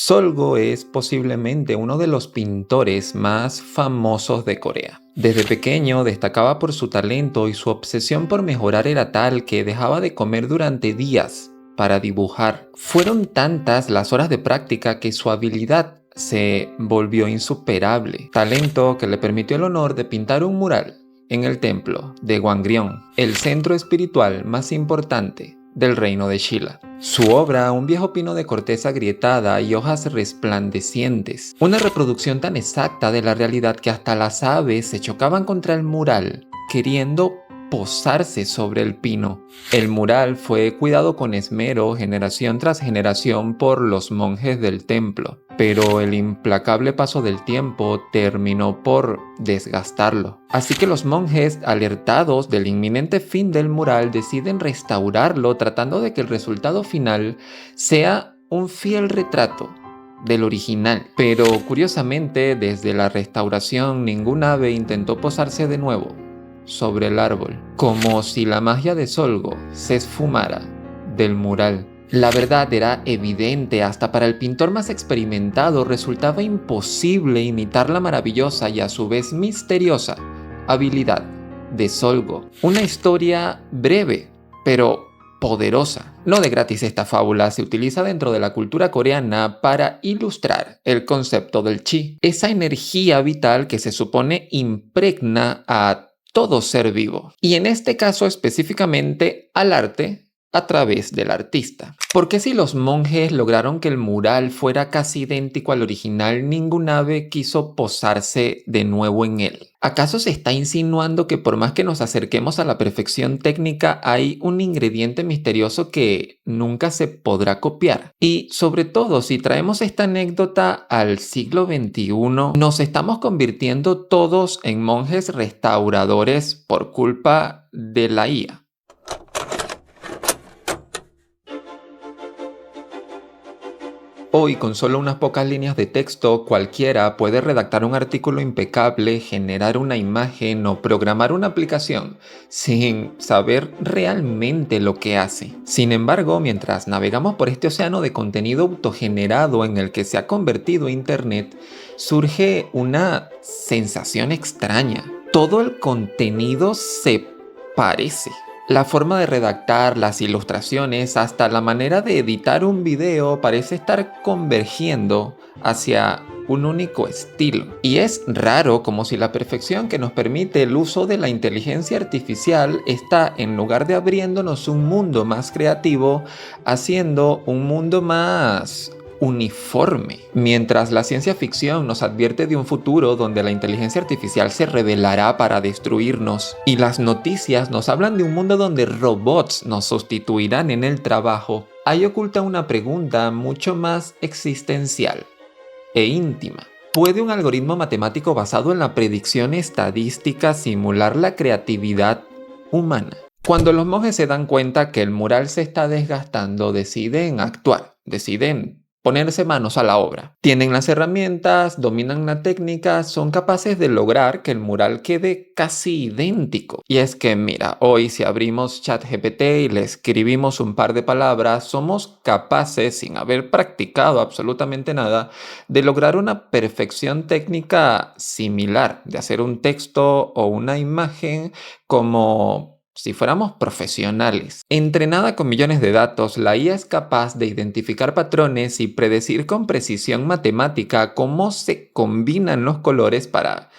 Solgo es posiblemente uno de los pintores más famosos de Corea. Desde pequeño destacaba por su talento y su obsesión por mejorar era tal que dejaba de comer durante días para dibujar. Fueron tantas las horas de práctica que su habilidad se volvió insuperable, talento que le permitió el honor de pintar un mural en el templo de Gwangryong, el centro espiritual más importante del reino de Shilla. Su obra, un viejo pino de corteza agrietada y hojas resplandecientes, una reproducción tan exacta de la realidad que hasta las aves se chocaban contra el mural, queriendo posarse sobre el pino. El mural fue cuidado con esmero generación tras generación por los monjes del templo, pero el implacable paso del tiempo terminó por desgastarlo. Así que los monjes, alertados del inminente fin del mural, deciden restaurarlo tratando de que el resultado final sea un fiel retrato del original. Pero curiosamente, desde la restauración ningún ave intentó posarse de nuevo sobre el árbol, como si la magia de Solgo se esfumara del mural. La verdad era evidente, hasta para el pintor más experimentado resultaba imposible imitar la maravillosa y a su vez misteriosa habilidad de Solgo. Una historia breve, pero poderosa. No de gratis esta fábula se utiliza dentro de la cultura coreana para ilustrar el concepto del chi, esa energía vital que se supone impregna a todo ser vivo, y en este caso específicamente al arte a través del artista. Porque si los monjes lograron que el mural fuera casi idéntico al original, ningún ave quiso posarse de nuevo en él. ¿Acaso se está insinuando que por más que nos acerquemos a la perfección técnica hay un ingrediente misterioso que nunca se podrá copiar? Y sobre todo, si traemos esta anécdota al siglo XXI, nos estamos convirtiendo todos en monjes restauradores por culpa de la IA. Hoy, con solo unas pocas líneas de texto, cualquiera puede redactar un artículo impecable, generar una imagen o programar una aplicación sin saber realmente lo que hace. Sin embargo, mientras navegamos por este océano de contenido autogenerado en el que se ha convertido Internet, surge una sensación extraña. Todo el contenido se parece. La forma de redactar, las ilustraciones, hasta la manera de editar un video parece estar convergiendo hacia un único estilo. Y es raro, como si la perfección que nos permite el uso de la inteligencia artificial está, en lugar de abriéndonos un mundo más creativo, haciendo un mundo más uniforme. Mientras la ciencia ficción nos advierte de un futuro donde la inteligencia artificial se revelará para destruirnos, y las noticias nos hablan de un mundo donde robots nos sustituirán en el trabajo, ahí oculta una pregunta mucho más existencial e íntima. ¿Puede un algoritmo matemático basado en la predicción estadística simular la creatividad humana? Cuando los monjes se dan cuenta que el mural se está desgastando, deciden actuar, deciden ponerse manos a la obra. Tienen las herramientas, dominan la técnica, son capaces de lograr que el mural quede casi idéntico. Y es que mira, hoy si abrimos ChatGPT y le escribimos un par de palabras, somos capaces, sin haber practicado absolutamente nada, de lograr una perfección técnica similar, de hacer un texto o una imagen como si fuéramos profesionales. Entrenada con millones de datos, la IA es capaz de identificar patrones y predecir con precisión matemática cómo se combinan los colores para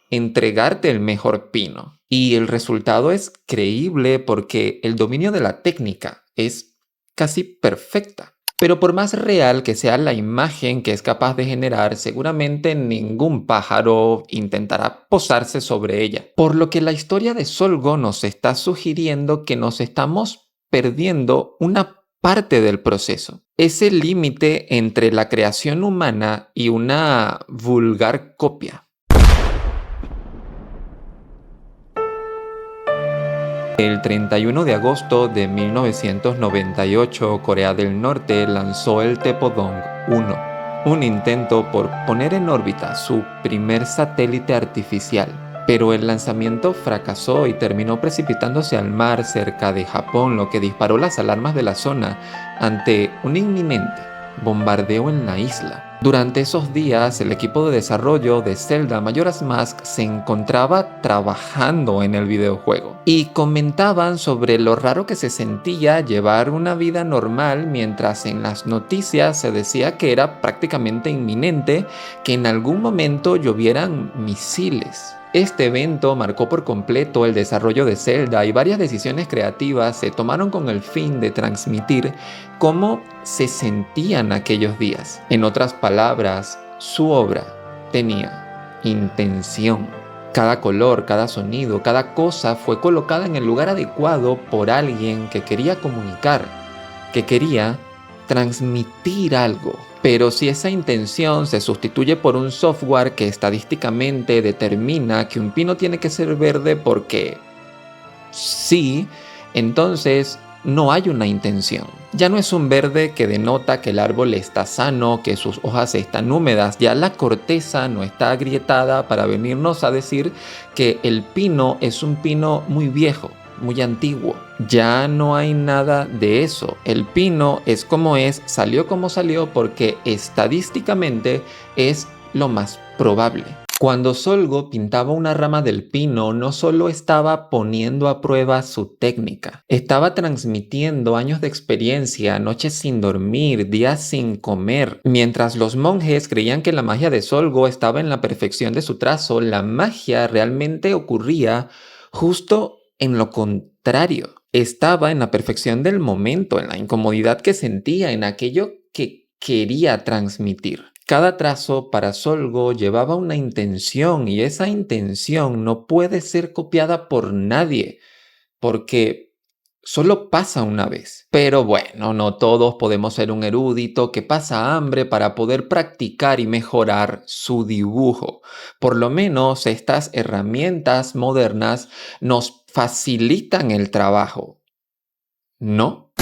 entregarte el mejor pino. Y el resultado es creíble porque el dominio de la técnica es casi perfecta. Pero por más real que sea la imagen que es capaz de generar, seguramente ningún pájaro intentará posarse sobre ella. Por lo que la historia de Solgo nos está sugiriendo que nos estamos perdiendo una parte del proceso. Ese límite entre la creación humana y una vulgar copia. El 31 de agosto de 1998, Corea del Norte lanzó el Taepodong-1, un intento por poner en órbita su primer satélite artificial. Pero el lanzamiento fracasó y terminó precipitándose al mar cerca de Japón, lo que disparó las alarmas de la zona ante un inminente bombardeo en la isla. Durante esos días, el equipo de desarrollo de Zelda Majora's Mask se encontraba trabajando en el videojuego y comentaban sobre lo raro que se sentía llevar una vida normal mientras en las noticias se decía que era prácticamente inminente que en algún momento llovieran misiles. Este evento marcó por completo el desarrollo de Zelda y varias decisiones creativas se tomaron con el fin de transmitir cómo se sentían aquellos días. En otras palabras, su obra tenía intención. Cada color, cada sonido, cada cosa fue colocada en el lugar adecuado por alguien que quería comunicar, que quería transmitir algo. Pero si esa intención se sustituye por un software que estadísticamente determina que un pino tiene que ser verde porque sí, entonces no hay una intención. Ya no es un verde que denota que el árbol está sano, que sus hojas están húmedas, ya la corteza no está agrietada para venirnos a decir que el pino es un pino muy viejo, muy antiguo. Ya no hay nada de eso. El pino es como es, salió como salió porque estadísticamente es lo más probable. Cuando Solgo pintaba una rama del pino, no solo estaba poniendo a prueba su técnica, estaba transmitiendo años de experiencia, noches sin dormir, días sin comer. Mientras los monjes creían que la magia de Solgo estaba en la perfección de su trazo, la magia realmente ocurría justo en lo contrario. Estaba en la perfección del momento, en la incomodidad que sentía, en aquello que quería transmitir. Cada trazo para Solgo llevaba una intención y esa intención no puede ser copiada por nadie porque solo pasa una vez. Pero bueno, no todos podemos ser un erudito que pasa hambre para poder practicar y mejorar su dibujo. Por lo menos estas herramientas modernas nos facilitan el trabajo, ¿no?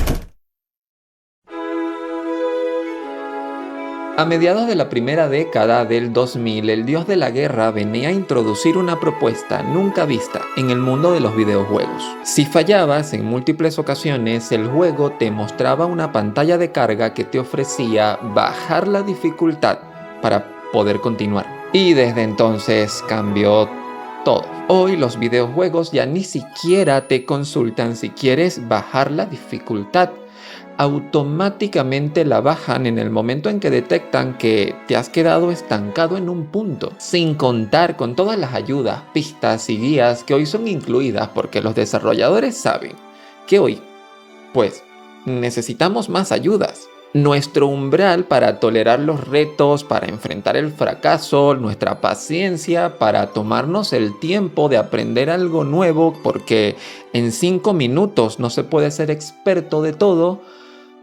A mediados de la primera década del 2000, el dios de la guerra venía a introducir una propuesta nunca vista en el mundo de los videojuegos. Si fallabas en múltiples ocasiones, el juego te mostraba una pantalla de carga que te ofrecía bajar la dificultad para poder continuar. Y desde entonces cambió todo. Hoy los videojuegos ya ni siquiera te consultan si quieres bajar la dificultad. Automáticamente la bajan en el momento en que detectan que te has quedado estancado en un punto, sin contar con todas las ayudas, pistas y guías que hoy son incluidas porque los desarrolladores saben que hoy, pues, necesitamos más ayudas. Nuestro umbral para tolerar los retos, para enfrentar el fracaso, nuestra paciencia para tomarnos el tiempo de aprender algo nuevo, porque en 5 minutos no se puede ser experto de todo,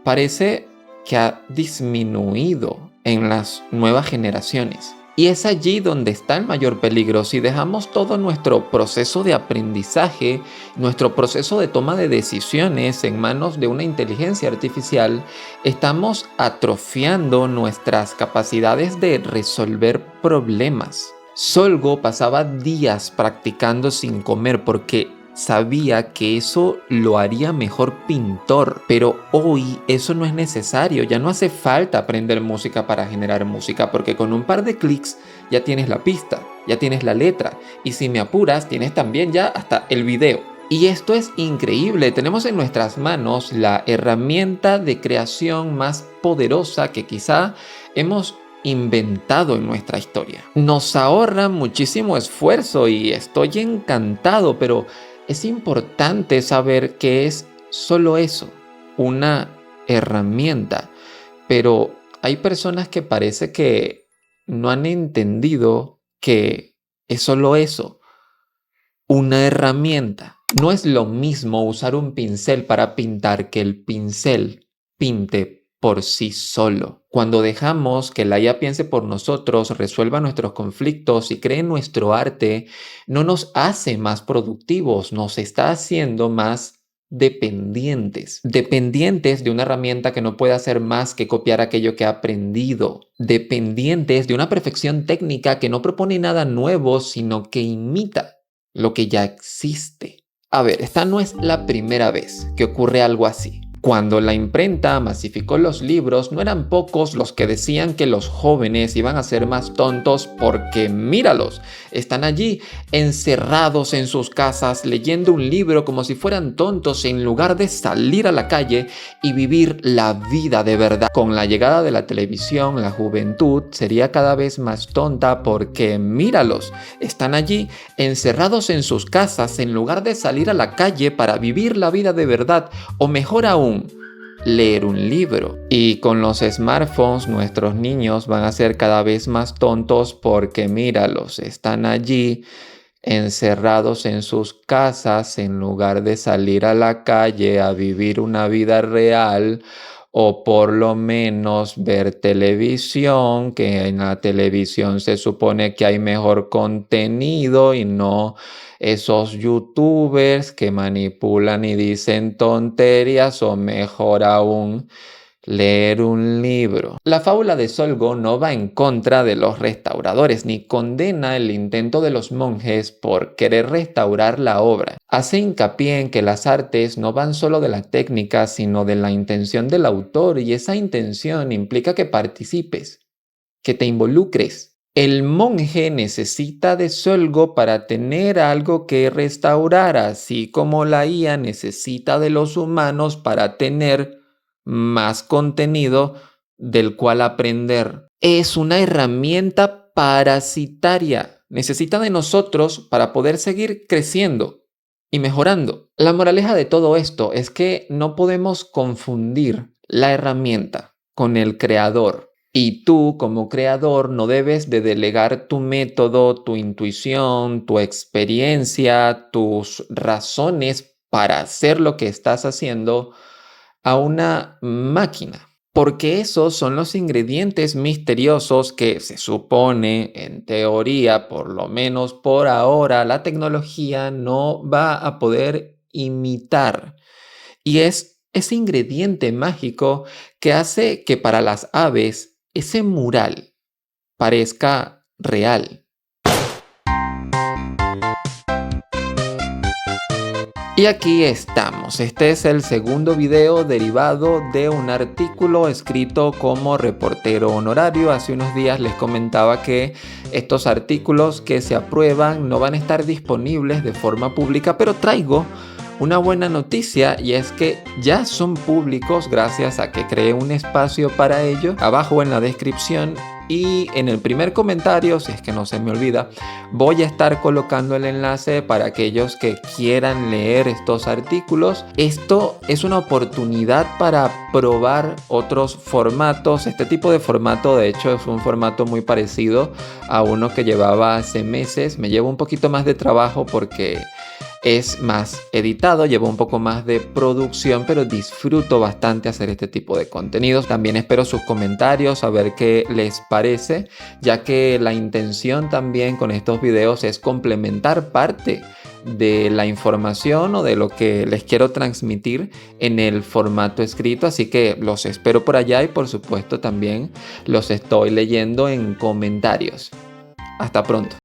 parece que ha disminuido en las nuevas generaciones. Y es allí donde está el mayor peligro. Si dejamos todo nuestro proceso de aprendizaje, nuestro proceso de toma de decisiones en manos de una inteligencia artificial, estamos atrofiando nuestras capacidades de resolver problemas. Solgo pasaba días practicando sin comer porque sabía que eso lo haría mejor pintor, pero hoy eso no es necesario, ya no hace falta aprender música para generar música, porque con un par de clics ya tienes la pista, ya tienes la letra, y si me apuras tienes también ya hasta el video. Y esto es increíble, tenemos en nuestras manos la herramienta de creación más poderosa que quizá hemos inventado en nuestra historia. Nos ahorra muchísimo esfuerzo y estoy encantado, pero es importante saber que es solo eso, una herramienta. Pero hay personas que parece que no han entendido que es solo eso, una herramienta. No es lo mismo usar un pincel para pintar que el pincel pinte por sí solo. Cuando dejamos que la IA piense por nosotros, resuelva nuestros conflictos y cree nuestro arte, no nos hace más productivos, nos está haciendo más dependientes. Dependientes de una herramienta que no puede hacer más que copiar aquello que ha aprendido. Dependientes de una perfección técnica que no propone nada nuevo, sino que imita lo que ya existe. A ver, esta no es la primera vez que ocurre algo así. Cuando la imprenta masificó los libros, no eran pocos los que decían que los jóvenes iban a ser más tontos porque míralos, están allí encerrados en sus casas leyendo un libro como si fueran tontos en lugar de salir a la calle y vivir la vida de verdad. Con la llegada de la televisión, la juventud sería cada vez más tonta porque míralos, están allí encerrados en sus casas en lugar de salir a la calle para vivir la vida de verdad, o mejor aún, leer un libro. Y con los smartphones nuestros niños van a ser cada vez más tontos porque míralos, están allí encerrados en sus casas en lugar de salir a la calle a vivir una vida real, o por lo menos ver televisión, que en la televisión se supone que hay mejor contenido y no esos youtubers que manipulan y dicen tonterías, o mejor aún, leer un libro. La fábula de Solgo no va en contra de los restauradores ni condena el intento de los monjes por querer restaurar la obra. Hace hincapié en que las artes no van solo de la técnica, sino de la intención del autor, y esa intención implica que participes, que te involucres. El monje necesita de Solgo para tener algo que restaurar, así como la IA necesita de los humanos para tener más contenido del cual aprender. Es una herramienta parasitaria. Necesita de nosotros para poder seguir creciendo y mejorando. La moraleja de todo esto es que no podemos confundir la herramienta con el creador. Y tú, como creador, no debes de delegar tu método, tu intuición, tu experiencia, tus razones para hacer lo que estás haciendo a una máquina, porque esos son los ingredientes misteriosos que se supone, en teoría, por lo menos por ahora, la tecnología no va a poder imitar. Y es ese ingrediente mágico que hace que para las aves ese mural parezca real. Y aquí estamos. Este es el segundo video derivado de un artículo escrito como reportero honorario. Hace unos días les comentaba que estos artículos que se aprueban no van a estar disponibles de forma pública, pero traigo una buena noticia, y es que ya son públicos gracias a que creé un espacio para ello abajo en la descripción. Y en el primer comentario, si es que no se me olvida, voy a estar colocando el enlace para aquellos que quieran leer estos artículos. Esto es una oportunidad para probar otros formatos. Este tipo de formato, de hecho, es un formato muy parecido a uno que llevaba hace meses. Me lleva un poquito más de trabajo porque es más editado, lleva un poco más de producción, pero disfruto bastante hacer este tipo de contenidos. También espero sus comentarios, a ver qué les parece, ya que la intención también con estos videos es complementar parte de la información o de lo que les quiero transmitir en el formato escrito, así que los espero por allá y por supuesto también los estoy leyendo en comentarios. Hasta pronto.